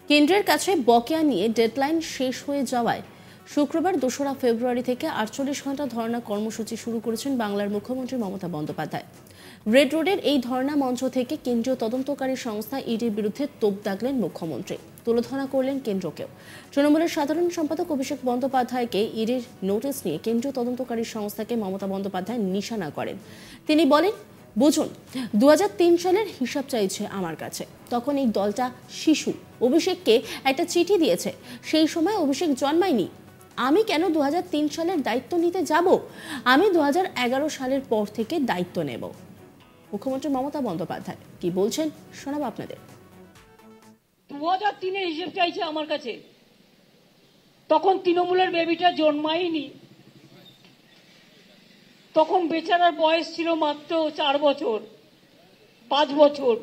কেন্দ্রের কাছে বকেয়া নিয়ে ডেডলাইন শেষ হয়ে যাওয়ায় শুক্রবার ২রা ফেব্রুয়ারি থেকে ৪৮ ঘণ্টা ধর্ণা কর্মসূচি শুরু করেছেন বাংলার মুখ্যমন্ত্রী মমতা বন্দ্যোপাধ্যায়। রেড রোডের এই ধর্ণা মঞ্চ থেকে কেন্দ্রীয় তদন্তকারী সংস্থা ইডির বিরুদ্ধে তোপ দাগলেন মুখ্যমন্ত্রী, তুলোধনা করলেন কেন্দ্রকেও। তৃণমূলের সাধারণ সম্পাদক অভিষেক বন্দ্যোপাধ্যায়কে ইডির নোটিশ নিয়ে কেন্দ্রীয় তদন্তকারী সংস্থাকে মমতা বন্দ্যোপাধ্যায় নিশানা করেন। তিনি বলেন, বুঝুন, ২০০৩ সালের হিসাব চাইছে আমার কাছে। তখন এই দলটা শিশু, অভিষেককে একটা চিঠি দিয়েছে, সেই সময় অভিষেক জন্মায়নি। আমি কেন ২০০৩ সালের দায়িত্ব নিতে যাব? আমি ২০১১ সালের পর থেকে দায়িত্ব নেব। মুখ্যমন্ত্রী মমতা বন্দ্যোপাধ্যায় কি বলছেন শোনাবো আপনাদের। ২০০৩ হিসেব চাইছে আমার কাছে, তখন তৃণমূলের বেবিটা জন্মায়নি। তখন বেচারার বয়স ছিল মাত্র ৪ বছর ৫ বছর।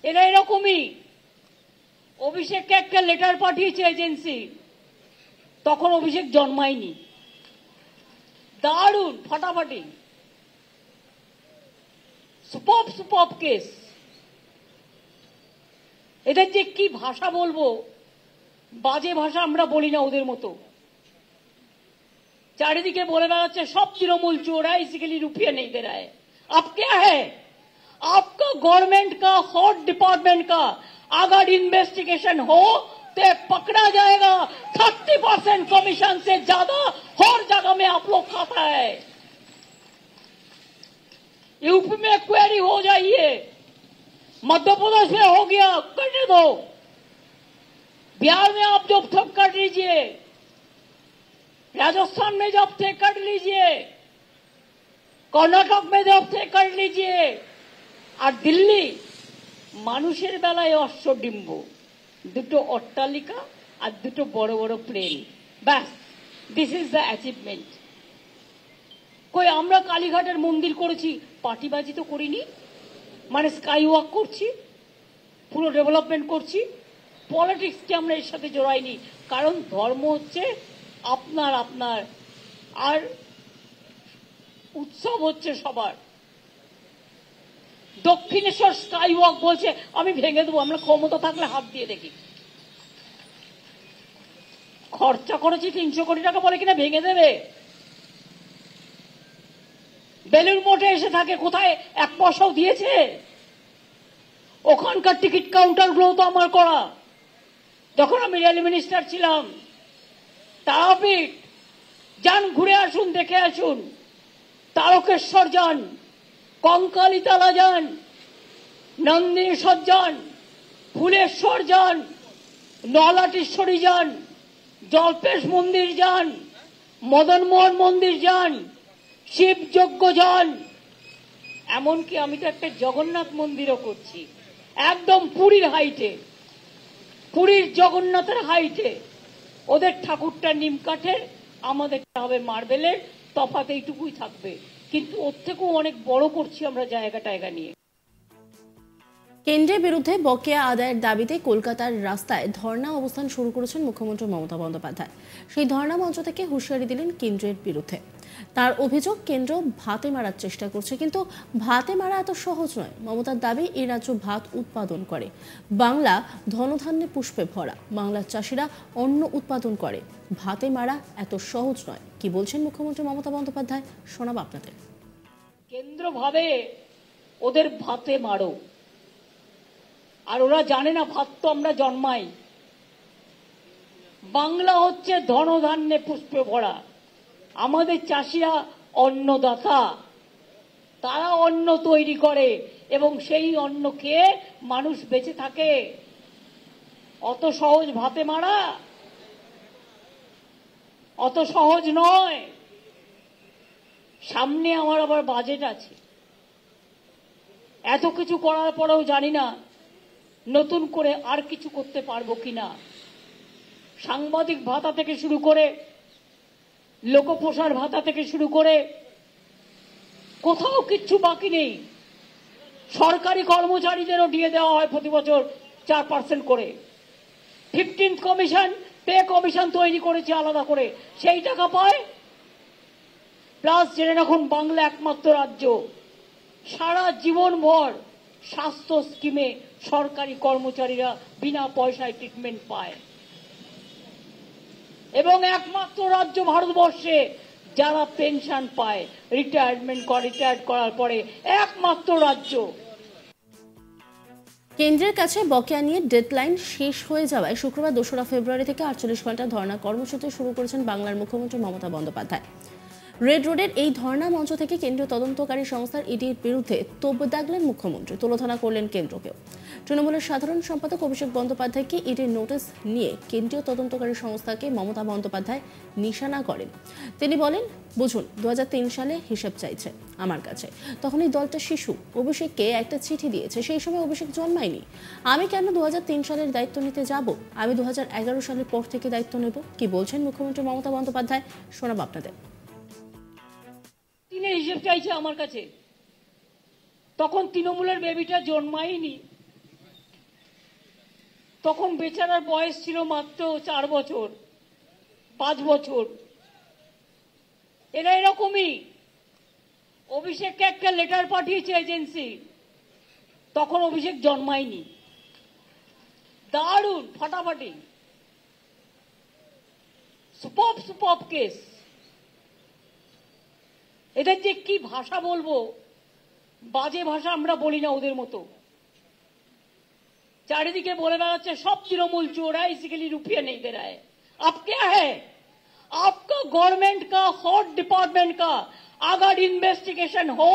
এরা এরকমই। অভিষেককে একটা লেটার পাঠিয়েছে এজেন্সি, তখন অভিষেক জন্মায়নি। দারুণ, ফাটাফাটি, সুপার কেস। এদের যে কি ভাষা বলবো, বাজে ভাষা আমরা বলি না ওদের মতো। चारिदिके बोले बेड़ाচ্ছে सब तृणमूल चोर है, इसी के लिए रुपया नहीं दे रहा है। अब क्या है, आपका गवर्नमेंट का हॉट डिपार्टमेंट का अगर इन्वेस्टिगेशन हो तो पकड़ा जाएगा। 30% कमीशन से ज्यादा हर जगह में आप लोग खाता है। यूपी में क्वेरी हो जाइए, मध्य प्रदेश में हो गया, करने दो। बिहार में आप जब तक कर लीजिए, राजस्थान में जब से कर लीजिए, कर्नाटक में जब से कर लीजिए, और दिल्ली मानुषेर बेलाय अश्वडिम्ब, दुटो अट्टालिका और दुटो बड़ बड़ प्लेन, बस दिस इज द अचिवमेंट। कोई आमरा कालीघाटेर मंदिर करेছি, पार्टीबाजी तो करिনি, माने स्काई वॉक করছি, পুরো ডেভেলপমেন্ট করছি। পলিটিক্স কে আমরা এর সাথে জড়াইনি, কারণ ধর্ম হচ্ছে আপনার আপনার, আর উৎসব হচ্ছে সবার। দক্ষিণেশ্বর স্কাই ওয়াক বলছে আমি ভেঙে দেবো, আমরা ক্ষমতা থাকলে হাত দিয়ে দেখি। খরচা করেছি ৩০০ কোটি টাকা, বলে কিনা ভেঙে দেবে। বেলুর মঠে এসে থাকে, কোথায় এক পয়সাও দিয়েছে? ওখানকার টিকিট কাউন্টার গুলো তো আমার করা, যখন আমি রেল মিনিস্টার ছিলাম। তারাপীঠ যান, ঘুরে আসুন, দেখে আসুন। তারকেশ্বর যান, কঙ্কালীতলা যান, নন্দিনীশ্বর যান, ফুলেশ্বর যান, নলাটেশ্বরী যান, জল্পেশ মন্দির যান, মদনমোহন মন্দির যান, শিবযজ্ঞ যান। এমনকি আমি তো একটা জগন্নাথ মন্দিরও করছি, একদম পুরীর হাইটে, পুরীর জগন্নাথের হাইটে। ওদের ঠাকুরটা নিম কাঠের, আমাদেরটা হবে মার্বেলের, তফাৎ এইটুকুই থাকবে, কিন্তু ওর থেকেও অনেক বড় করছি আমরা জায়গা নিয়ে। কেন্দ্রের বিরুদ্ধে বকেয়া আদায়ের দাবিতে কলকাতার রাস্তায় ধর্ণা অবস্থান শুরু করেছেন মুখ্যমন্ত্রী মমতা বন্দ্যোপাধ্যায়। সেই ধর্ণা মঞ্চ থেকে হুঁশিয়ারি দিলেন কেন্দ্রের বিরুদ্ধে। তার অভিযোগ, কেন্দ্র ভাতে মারার চেষ্টা করছে, কিন্তু ভাতে মারা এত সহজ নয়। মমতার দাবি, এই রাজ্য ভাত উৎপাদন করে, বাংলা ধনধান্যে পুষ্পে ভরা, বাংলার চাষিরা অন্ন উৎপাদন করে, ভাতে মারা এত সহজ নয়। কি বলছেন মুখ্যমন্ত্রী মমতা বন্দ্যোপাধ্যায় শোনাবো আপনাদের। কেন্দ্র ভাবে ওদের ভাতে মারো, আর ওরা জানে না ভাত তো আমরা জন্মাই। বাংলা হচ্ছে ধনধান্যে পুষ্পে ভরা, আমাদের চাষিরা অন্নদাতা, তারা অন্ন তৈরি করে এবং সেই অন্ন খেয়ে মানুষ বেঁচে থাকে। অত সহজ ভাতে মারা, অত সহজ নয়। সামনে আমার আবার বাজেট আছে, এত কিছু করার পরেও জানি না নতুন করে আর কিছু করতে পারবো কিনা। সাংবাদিক ভাতা থেকে শুরু করে, লোকপ্রসার ভাতা থেকে শুরু করে কোথাও কিচ্ছু বাকি নেই। সরকারি কর্মচারীদেরও দিয়ে দেওয়া হয় প্রতি বছর 4% করে। 15th কমিশন, পে কমিশন তৈরি করেছে আলাদা করে, সেই টাকা পায়। প্লাস জেনে রাখুন, বাংলা একমাত্র রাজ্য সারা জীবন ভর স্বাস্থ্য স্কিমে সরকারি কর্মচারীরা বিনা পয়সায় ট্রিটমেন্ট পায় এবং একমাত্র রাজ্য ভারতবর্ষে যারা পেনশন পায় রিটায়ার্ড করার পরে একমাত্র রাজ্য। কেন্দ্রের কাছে বকেয়া নিয়ে ডেডলাইন শেষ হয়ে যাওয়ায় শুক্রবার 2রা ফেব্রুয়ারি থেকে 48 ঘন্টা ধর্ণা কর্মসূচি শুরু করেছেন বাংলার মুখ্যমন্ত্রী মমতা বন্দ্যোপাধ্যায়। রেড রোডের এই ধর্ণা মঞ্চ থেকে কেন্দ্রীয় তদন্তকারী সংস্থার ইডির বিরুদ্ধে তোপ দাগলেন মুখ্যমন্ত্রী, তুলোধনা করলেন কেন্দ্রকেও। তৃণমূলের সাধারণ সম্পাদক অভিষেক বন্দ্যোপাধ্যায়কে ইডির নোটিশ নিয়ে কেন্দ্রীয় তদন্তকারী সংস্থাকে মমতা বন্দ্যোপাধ্যায় নিশানা করেন। তিনি বলেন, বুঝুন 2003 সালে হিসাব চাইছে আমার কাছে, তখন এই দলটা শিশু, অভিষেককে একটা চিঠি দিয়েছে, সেই সময় অভিষেক জন্মায়নি। আমি কেন 2003 সালের দায়িত্ব নিতে যাব? আমি 2011 সালের পর থেকে দায়িত্ব নেব। কি বলছেন মুখ্যমন্ত্রী মমতা বন্দ্যোপাধ্যায়, শোনাব আপনাদের। তিনি হিসেব চাইছে আমার কাছে, তখন তৃণমূলের বেবিটা জন্মায়নি, তখন বেচারার বয়স ছিল মাত্র 4 বছর 5 বছর। এরা এরকমই, অভিষেককে একটা লেটার পাঠিয়েছে এজেন্সি, তখন অভিষেক জন্মায়নি। দারুণ ফাটাফাটি সুপার কেস। এদের যে কি ভাষা বলবো, বাজে ভাষা আমরা বলি না ওদের মতো। চারিদিকে বলে বেড়াচ্ছে সব तृणमूल चोर है, इसीलिए रुपया नहीं दे रहा है। अब क्या है, आपका गवर्नमेंट का हॉट डिपार्टमेंट का अगर इन्वेस्टिगेशन हो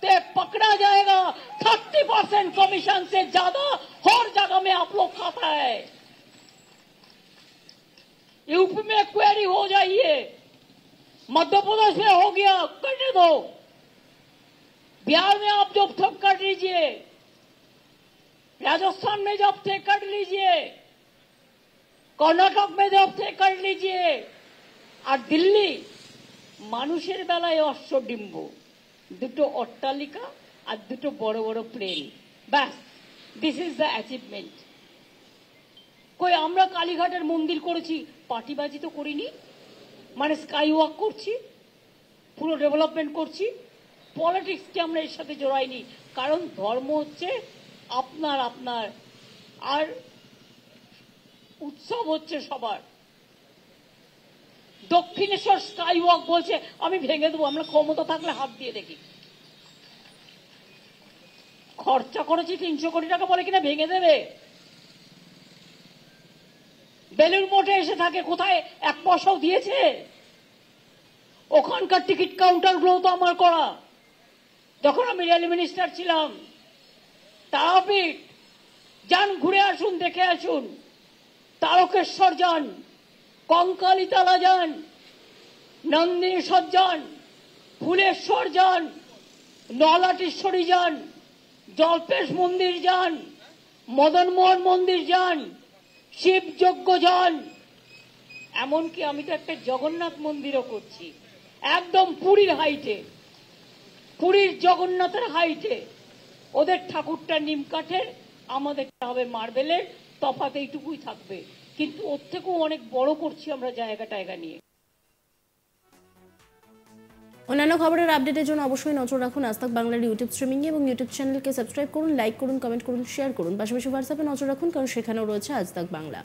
तो पकड़ा जाएगा। 30% कमीशन से ज्यादा हर जगह में आप लोग खाता है। यूपी में क्वेरी हो जाइए, मध्य प्रदेश में हो गया, करने दो। बिहार में आप जब तक कर लीजिए, राजस्थान में जब से कर लीजिए, कर्नाटक में जब से कर लीजिए, और दिल्ली মানুষের বেলায় অশ্বডিম্ব, দুটো অট্টালিকা আর দুটো বড় বড় প্লেন, ব্যাস, দিস ইজ দ্য অ্যাচিভমেন্ট। কই আমরা কালীঘাটের মন্দির করেছি, পার্টিবাজি তো করিনি, মানে স্কাই ওয়াক করছি, পুরো ডেভেলপমেন্ট করছি। পলিটিক্সকে আমরা এর সাথে জড়াইনি, কারণ ধর্ম হচ্ছে আপনার আপনার, আর উৎসব হচ্ছে সবার। দক্ষিণেশ্বর স্কাই ওয়াক বলছে আমি ভেঙে দেবো, আমরা ক্ষমতা থাকলে হাত দিয়ে দেখি। খরচা করেছি 300 কোটি টাকা, বলে কিনা ভেঙে দেবে। বেলুর মঠে এসে থাকে, কোথায় 1 পয়সাও দিয়েছে? ওখানকার টিকিট কাউন্টার গুলো তো আমার করা, যখন আমি রেল মিনিস্টার ছিলাম। তারাপীঠ যান, ঘুরে আসুন, দেখে আসুন। তারকেশ্বর যান, কঙ্কালীতলা যান, নন্দিনীশ্বর যান, ফুলেশ্বর যান, নলাটেশ্বরী যান, জল্পেশ মন্দির যান, মদনমোহন মন্দির যান, শিবযজ্ঞ যান। এমনকি আমি তো একটা জগন্নাথ মন্দিরও করছি, একদম পুরীর হাইটে, পুরীর জগন্নাথের হাইটে। ওদের ঠাকুরটা নিম কাঠের, আমাদেরটা হবে মার্বেলের, তফাৎ এইটুকুই থাকবে, কিন্তু ওর থেকেও অনেক বড় করছি আমরা জায়গা নিয়ে। অন্যান্য খবরের আপডেটের জন্য অবশ্যই নজর রাখুন আজ তাক বাংলার ইউটিউব স্ট্রিমিং এবং ইউটিউব চ্যানেলকে সাবস্ক্রাইব করুন, লাইক করুন, কমেন্ট করুন, শেয়ার করুন। পাশাপাশি হোয়াটসঅ্যাপে নজর রাখুন, কারণ সেখানেও রয়েছে আজ তাক বাংলা।